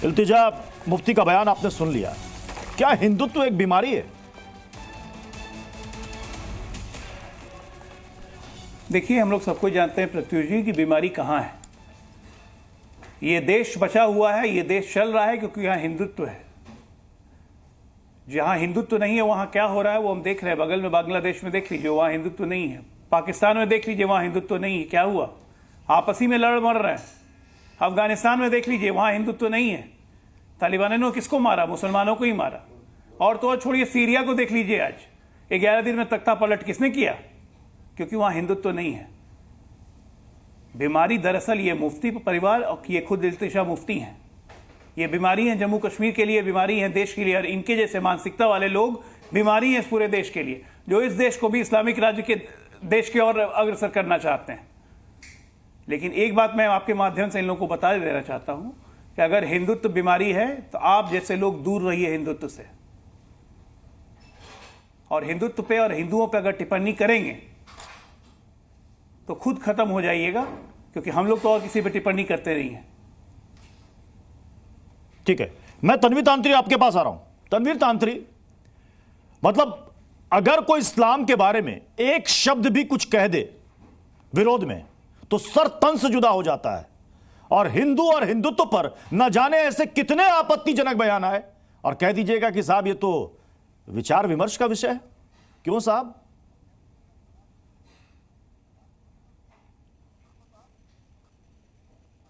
इल्तिजा मुफ्ती का बयान आपने सुन लिया। क्या हिंदुत्व एक बीमारी है? देखिए, हम लोग सबको जानते हैं पृथ्वी जी की बीमारी कहाँ है। ये देश बचा हुआ है, ये देश चल रहा है क्योंकि यहाँ हिंदुत्व है। जहाँ हिंदुत्व नहीं है वहाँ क्या हो रहा है वो हम देख रहे हैं। बगल में बांग्लादेश में देख लीजिए, वहाँ हिंदुत्व नहीं है। पाकिस्तान में देख लीजिए, वहाँ हिंदुत्व नहीं है। क्या हुआ? आपस ही में लड़ मर रहे हैं। अफगानिस्तान में देख लीजिए, वहाँ हिंदुत्व नहीं है। तालिबान ने किसको मारा? मुसलमानों को ही मारा। और तो और छोड़िए, सीरिया को देख लीजिए, आज 11 दिन में तख्ता पलट किसने किया? क्योंकि वहाँ हिंदुत्व नहीं है। बीमारी दरअसल ये मुफ्ती परिवार और ये खुद इल्तिजा मुफ्ती हैं। ये बीमारी है जम्मू कश्मीर के लिए, बीमारी है देश के लिए, और इनके जैसे मानसिकता वाले लोग बीमारी है इस पूरे देश के लिए, जो इस देश को भी इस्लामिक राज्य के देश की ओर अग्रसर करना चाहते हैं। लेकिन एक बात मैं आपके माध्यम से इन लोगों को बता देना चाहता हूं कि अगर हिंदुत्व बीमारी है तो आप जैसे लोग दूर रहिए हिंदुत्व से, और हिंदुत्व पे और हिंदुओं पे अगर टिप्पणी करेंगे तो खुद खत्म हो जाइएगा, क्योंकि हम लोग तो और किसी पे टिप्पणी करते नहीं हैं। ठीक है, मैं तनवीर तांत्री आपके पास आ रहा हूं। तनवीर तांत्री, मतलब अगर कोई इस्लाम के बारे में एक शब्द भी कुछ कह दे विरोध में तो सर तन से जुदा हो जाता है, और हिंदू और हिंदुत्व पर न जाने ऐसे कितने आपत्तिजनक बयान आए, और कह दीजिएगा कि साहब ये तो विचार विमर्श का विषय है। क्यों साहब?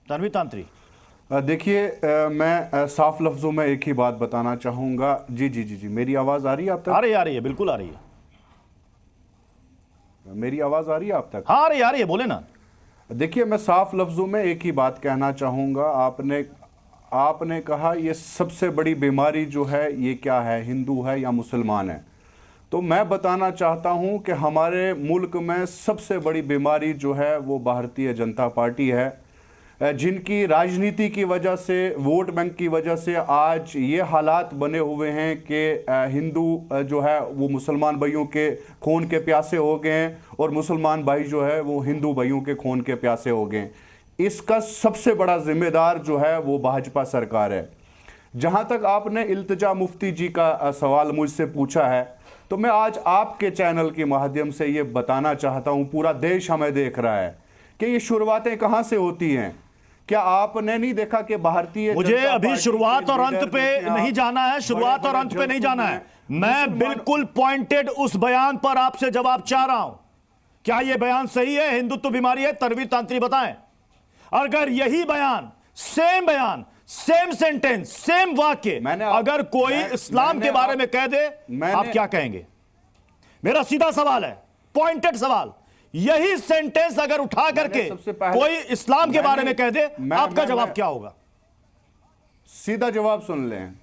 तनवीर तांत्री, देखिए, मैं साफ लफ्जों में एक ही बात बताना चाहूंगा। जी जी जी जी, मेरी आवाज आ रही है आप तक? आ रही है, बिल्कुल आ रही है। मेरी आवाज आ रही है आप तक? हाँ, आ रही है, बोले ना। देखिए, मैं साफ लफ्जों में एक ही बात कहना चाहूंगा। आपने कहा ये सबसे बड़ी बीमारी जो है ये क्या है, हिंदू है या मुसलमान है? तो मैं बताना चाहता हूं कि हमारे मुल्क में सबसे बड़ी बीमारी जो है वो भारतीय जनता पार्टी है, जिनकी राजनीति की वजह से, वोट बैंक की वजह से आज ये हालात बने हुए हैं कि हिंदू जो है वो मुसलमान भाइयों के खून के प्यासे हो गए हैं, और मुसलमान भाई जो है वो हिंदू भाइयों के खून के प्यासे हो गए हैं। इसका सबसे बड़ा जिम्मेदार जो है वो भाजपा सरकार है। जहां तक आपने इल्तिजा मुफ्ती जी का सवाल मुझसे पूछा है, तो मैं आज आपके चैनल के माध्यम से ये बताना चाहता हूं, पूरा देश हमें देख रहा है कि ये शुरुआतें कहां से होती हैं। क्या आपने नहीं देखा कि भारतीय, मुझे अभी शुरुआत और अंत पे नहीं जाना है, शुरुआत और अंत पे नहीं जाना है। मैं बिल्कुल पॉइंटेड उस बयान पर आपसे जवाब चाह रहा हूं। क्या यह बयान सही है, हिंदुत्व बीमारी है? तनवीर तांत्री बताएं। अगर यही बयान, सेम सेंटेंस, सेम वाक्य अगर कोई इस्लाम के बारे में कह दे, आप क्या कहेंगे? मेरा सीधा सवाल है, पॉइंटेड सवाल। यही सेंटेंस अगर उठा करके कोई इस्लाम के बारे में कह दे, आपका जवाब क्या होगा? सीधा जवाब सुन लें,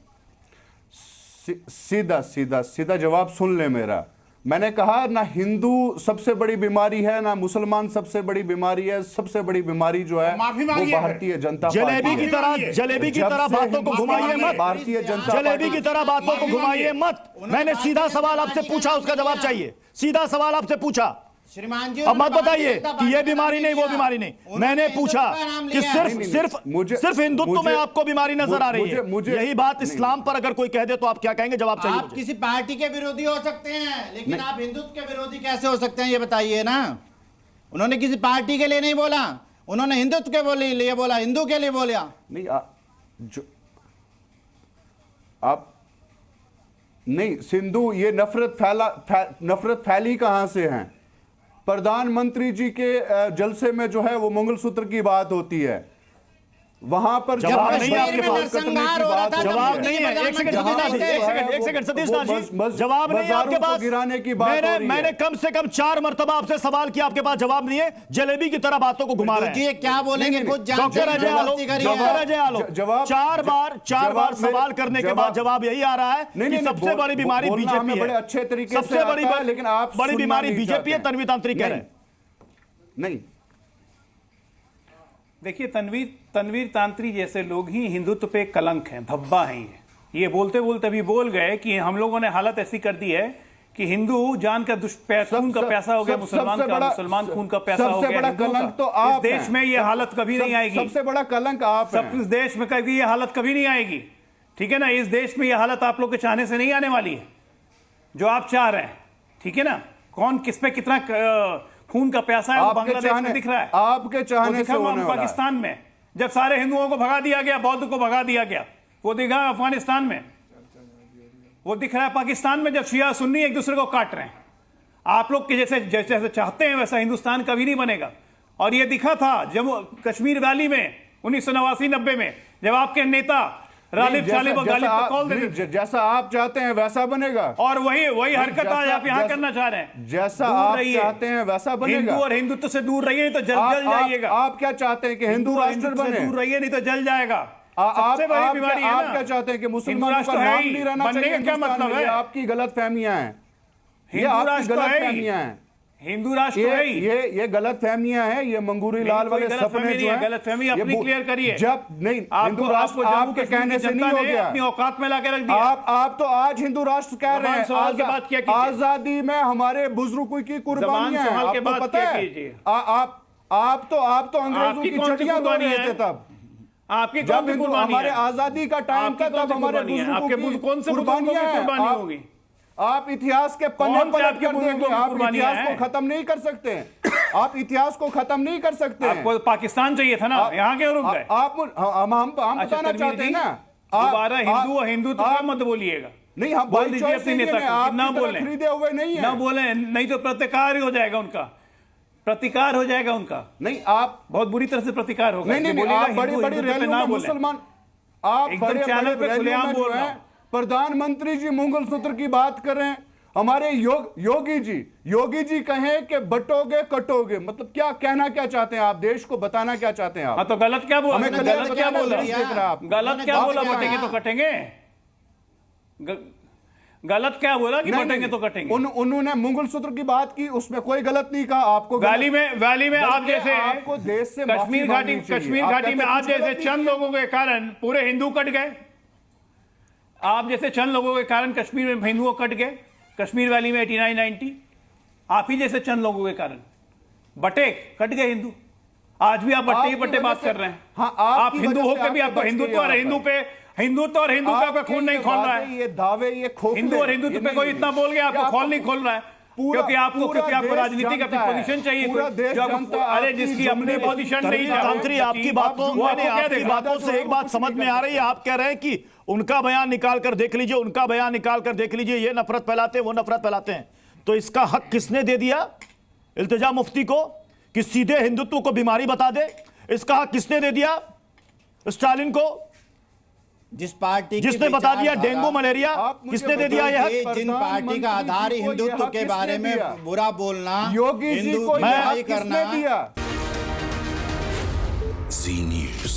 सीधा जवाब सुन लें मेरा। मैंने कहा ना हिंदू सबसे बड़ी बीमारी है, ना मुसलमान सबसे बड़ी बीमारी है। सबसे बड़ी बीमारी जो है वो भारतीय जनता पार्टी। जलेबी की तरह बातों को घुमाइए मत। भारतीय जनता जलेबी की तरह बातों को घुमाइए मत। मैंने सीधा सवाल आपसे पूछा, उसका जवाब चाहिए। सीधा सवाल आपसे पूछा, श्रीमान जी, अब मत बताइए कि ये बीमारी नहीं, वो बीमारी नहीं। मैंने पूछा कि सिर्फ हिंदुत्व में आपको बीमारी नजर आ रही है। यही बात इस्लाम पर अगर कोई कह दे तो आप क्या कहेंगे? जवाब चाहिए। आप किसी पार्टी के विरोधी हो सकते हैं, लेकिन आप हिंदुत्व के विरोधी कैसे हो सकते हैं, ये बताइए ना। उन्होंने किसी पार्टी के लिए नहीं बोला, उन्होंने हिंदुत्व के लिए बोला, हिंदू के लिए बोला। नहीं, आप नहीं, सिंधु, ये नफरत फैली कहां से है? प्रधानमंत्री जी के जलसे में जो है वो मंगलसूत्र की बात होती है, वहां पर जवाब नहीं है आपके पास। जवाब नहीं है। एक सेकंड सतीश नाथ जी, जवाब नहीं है आपके पास। गिराने की बात मैंने कम से कम 4 मरतबा आपसे सवाल किया, आपके पास जवाब नहीं है। जलेबी की तरह बातों को घुमा रहे हैं। क्या बोलेंगे? डॉक्टर अजय आलोक, जवाब 4 बार सवाल करने के बाद जवाब यही आ रहा है कि सबसे बड़ी बीमारी बीजेपी है। बड़े अच्छे तरीके से सबसे लेकिन आप बड़ी बीमारी बीजेपी है, तनवीर तांत्री कह रहे हैं। नहीं, देखिए, तनवीर तांत्री जैसे लोग ही हिंदुत्व पे कलंक हैं, धब्बा हैं। ये बोलते बोलते भी बोल गए कि हम लोगों ने हालत ऐसी कर दी है कि हिंदू जान का खून का पैसा हो गया मुसलमान का, मुसलमान खून का पैसा हो गया बड़ा कलंक तो आप इस देश में ये हालत कभी नहीं आएगी। सबसे बड़ा कलंक आप हैं। इस देश में कभी ये हालत कभी नहीं आएगी, ठीक है ना। इस देश में ये हालत आप लोग के चाहने से नहीं आने वाली है जो आप चाह रहे हैं, ठीक है ना। कौन किस पे कितना खून का पैसा है वो बांग्लादेश में दिख रहा है, आपके चाहने से होने वाला है। पाकिस्तान में जब सारे हिंदुओं को भगा दिया गया, बौद्ध को भगा दिया गया, वो दिखा अफगानिस्तान में, वो दिख रहा है पाकिस्तान में जब शिया सुन्नी एक दूसरे को काट रहे हैं। आप लोग के जैसे जैसे चाहते हैं वैसा हिंदुस्तान कभी नहीं बनेगा। और ये दिखा था जम्मू कश्मीर वैली में 1989-90 में जब आपके नेता रालिब सालिब और गालिब को कॉल देते थे। जैसा आप चाहते हैं वैसा बनेगा, और वही हरकत आज आप यहाँ करना चाह रहे हैं। जैसा आप चाहते हैं वैसा बनेगा। हिंदू और हिंदुत्व से दूर रहिए नहीं तो जल जाइएगा। आप क्या चाहते हैं कि हिंदू राष्ट्र बने? दूर रहिए नहीं तो जल जाएगा। सबसे बड़ी बीमारी है ना। आप क्या चाहते हैं कि मुसलमानों का नाम नहीं रहना चाहिए? क्या मतलब है? आपकी गलत फहमियां हैं, ये हिंदू आपकी राष्ट्र गलत है, फहमियां हैं। हिंदू राष्ट्र है, ये गलत फहमियां हैं। ये मंगूरी लाल वाले सपने जो हैं, गलत फहमी अपनी क्लियर करिए। जब नहीं हिंदू राष्ट्र आपके कहने से नहीं हो गया, अपनी औकात में लाके रख दिया। आप तो आज हिंदू राष्ट्र कह रहे हैं। आजादी में हमारे बुजुर्गों की कुर्बानियां हैं, आपको पता है। आप तो अंग्रेजों की चटियां दौड़ रहे थे तब, आपकी जब हमारे आजादी का टाइम था तब हमारे बुजुर्गों की कौन से कुर्बानियां होगी? आप इतिहास के पन्ने पलट कर देंगे, आप कुर्बानियां इतिहास को खत्म नहीं कर सकते। आप इतिहास को खत्म नहीं कर सकते। आपको पाकिस्तान चाहिए था ना, यहाँ क्यों रुक गए? हम बताना चाहते हैं ना। दोबारा हिंदू और हिंदुत्व का मत बोलिएगा। नहीं, हम बोल दीजिए अपने नेता को ना बोले, खरीदे हुए नहीं है, ना बोले, नहीं तो प्रतिकार हो जाएगा उनका, प्रतिकार हो जाएगा उनका। नहीं, आप बहुत बुरी तरह से प्रतिकार होगा। नहीं, आप बड़ी बड़ी रैलियों में मुसलमान, आप बड़े चैनल पे खुलेआम बोल रहे हैं। प्रधानमंत्री जी मंगलसूत्र की बात कर रहे हैं, हमारे योगी जी कहें कि बटोगे कटोगे, मतलब क्या कहना क्या चाहते हैं आप? देश को बताना क्या चाहते हैं आप? तो गलत क्या बोल रहे हैं? गलत क्या बोल रहे हैं? गलत क्या बोला? बटेंगे तो कटेंगे। गलत क्या बोला कि बटेंगे तो कटेंगे? उन्होंने मंगलसूत्र की बात की, उसमें कोई गलत नहीं कहा। आपको वैली में आप जैसे आपको देश से कश्मीर घाटी में आप जैसे चंद लोगों के कारण पूरे हिंदू कट गए। आप जैसे चंद लोगों के कारण कश्मीर में हिंदुओं कट गए। कश्मीर वैली में 89-90 आप ही जैसे चंद लोगों के कारण बटे कट गए हिंदू। आज भी आप बट्टे बात कर रहे हैं। हाँ, आप हिंदू होकर भी आपको हिंदुत्व और हिंदू पे खून नहीं खोल रहा है। ये दावे, ये हिंदू और हिंदुत्व पे कोई इतना बोल गया आपको खोल नहीं खोल रहा है, क्योंकि आपको राजनीतिक अपनी पोजीशन चाहिए। अरे जिसकी अपनी पोजीशन नहीं है। आपकी बातों से एक बात समझ में आ रही है। आप कह रहे हैं कि उनका बयान निकाल कर देख लीजिए, उनका बयान निकाल कर देख लीजिए, ये नफरत फैलाते हैं, वो नफरत फैलाते हैं। तो इसका हक किसने दे दिया इल्तिजा मुफ्ती को कि सीधे हिंदुत्व को बीमारी बता दे? इसका हक किसने दे दिया? स्टालिन को, जिस पार्टी जिसने बता दिया डेंगू मलेरिया, किसने दे दिया यह हक? जिन पार्टी का आधार हिंदुत्व के बारे में बुरा बोलना, योगी जी को करना दिया। Zee News.